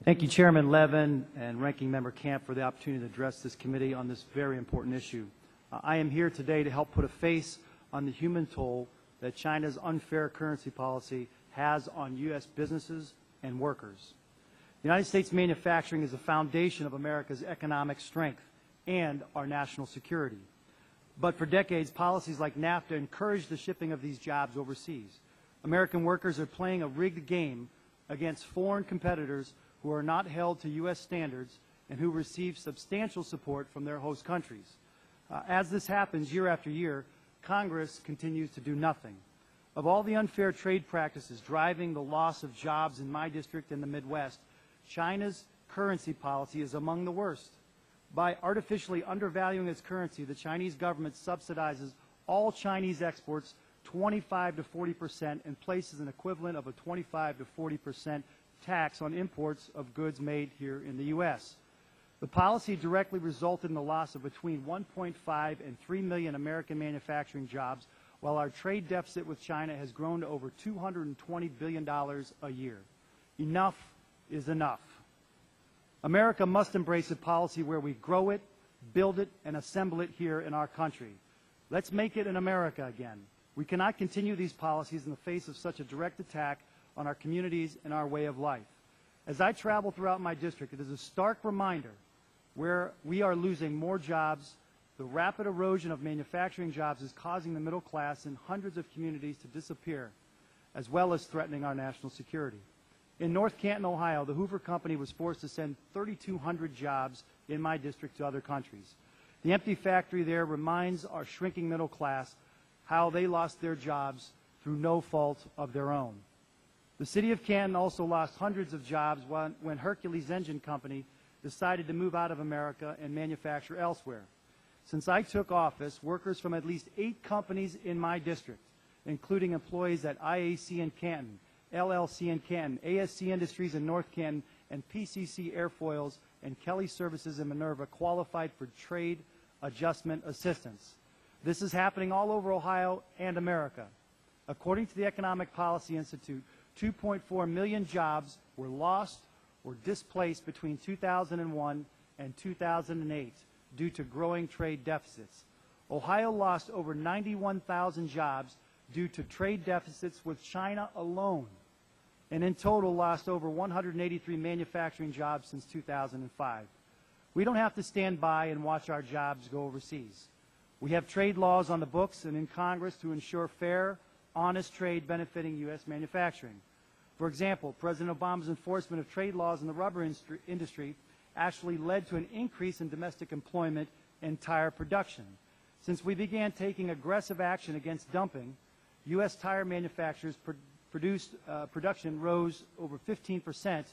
Thank you, Chairman Levin and Ranking Member Camp, for the opportunity to address this committee on this very important issue. I am here today to help put a face on the human toll that China's unfair currency policy has on U.S. businesses and workers. The United States manufacturing is the foundation of America's economic strength and our national security. But for decades, policies like NAFTA encouraged the shipping of these jobs overseas. American workers are playing a rigged game against foreign competitors who are not held to U.S. standards and who receive substantial support from their host countries. As this happens year after year, Congress continues to do nothing. Of all the unfair trade practices driving the loss of jobs in my district and the Midwest, China's currency policy is among the worst. By artificially undervaluing its currency, the Chinese government subsidizes all Chinese exports 25 to 40% and places an equivalent of a 25 to 40% tax on imports of goods made here in the U.S. The policy directly resulted in the loss of between 1.5 and 3 million American manufacturing jobs, while our trade deficit with China has grown to over $220 billion a year. Enough is enough. America must embrace a policy where we grow it, build it, and assemble it here in our country. Let's make it in America again. We cannot continue these policies in the face of such a direct attack on our communities and our way of life. As I travel throughout my district, it is a stark reminder where we are losing more jobs. The rapid erosion of manufacturing jobs is causing the middle class in hundreds of communities to disappear, as well as threatening our national security. In North Canton, Ohio, the Hoover Company was forced to send 3,200 jobs in my district to other countries. The empty factory there reminds our shrinking middle class how they lost their jobs through no fault of their own. The city of Canton also lost hundreds of jobs when Hercules Engine Company decided to move out of America and manufacture elsewhere. Since I took office, workers from at least 8 companies in my district, including employees at IAC in Canton, LLC in Canton, ASC Industries in North Canton, and PCC Airfoils and Kelly Services in Minerva, qualified for trade adjustment assistance. This is happening all over Ohio and America. According to the Economic Policy Institute, 2.4 million jobs were lost or displaced between 2001 and 2008 due to growing trade deficits. Ohio lost over 91,000 jobs due to trade deficits with China alone, and in total lost over 183 manufacturing jobs since 2005. We don't have to stand by and watch our jobs go overseas. We have trade laws on the books and in Congress to ensure fair, honest trade benefiting U.S. manufacturing. For example, President Obama's enforcement of trade laws in the rubber industry actually led to an increase in domestic employment and tire production. Since we began taking aggressive action against dumping, U.S. tire manufacturers production rose over 15%,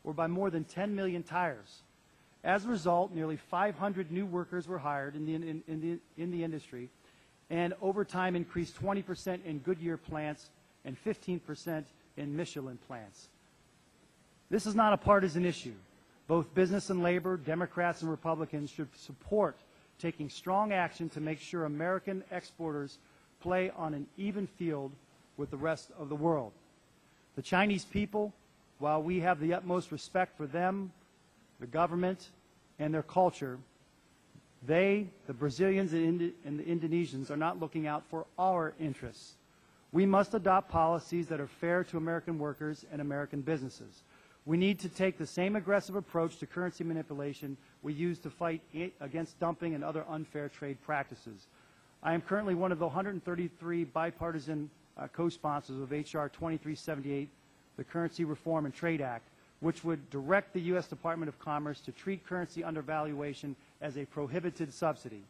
or by more than 10 million tires. As a result, nearly 500 new workers were hired in the industry, and overtime increased 20% in Goodyear plants and 15% in Michelin plants. This is not a partisan issue. Both business and labor, Democrats and Republicans, should support taking strong action to make sure American exporters play on an even field with the rest of the world. The Chinese people, while we have the utmost respect for them, the government, and their culture, they, the Brazilians and the Indonesians, are not looking out for our interests. We must adopt policies that are fair to American workers and American businesses. We need to take the same aggressive approach to currency manipulation we use to fight against dumping and other unfair trade practices. I am currently one of the 133 bipartisan co-sponsors of H.R. 2378, the Currency Reform and Trade Act, which would direct the U.S. Department of Commerce to treat currency undervaluation as a prohibited subsidy.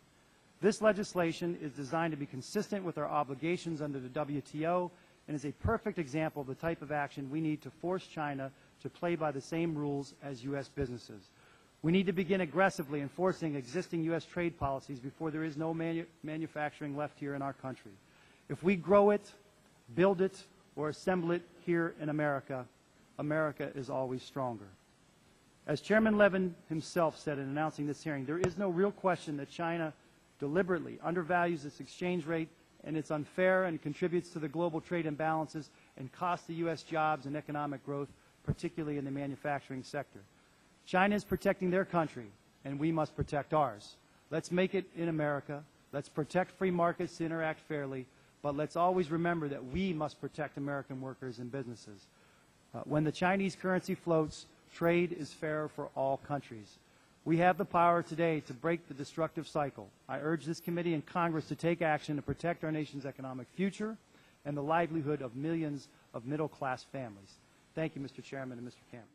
This legislation is designed to be consistent with our obligations under the WTO and is a perfect example of the type of action we need to force China to play by the same rules as U.S. businesses. We need to begin aggressively enforcing existing U.S. trade policies before there is no manufacturing left here in our country. If we grow it, build it, or assemble it here in America, America is always stronger. As Chairman Levin himself said in announcing this hearing, there is no real question that China deliberately undervalues its exchange rate, and it's unfair and contributes to the global trade imbalances and costs the U.S. jobs and economic growth particularly in the manufacturing sector. China is protecting their country, and we must protect ours. Let's make it in America. Let's protect free markets to interact fairly, but let's always remember that we must protect American workers and businesses. When the Chinese currency floats, trade is fairer for all countries. We have the power today to break the destructive cycle. I urge this committee and Congress to take action to protect our nation's economic future and the livelihood of millions of middle-class families. Thank you, Mr. Chairman and Mr. Camp.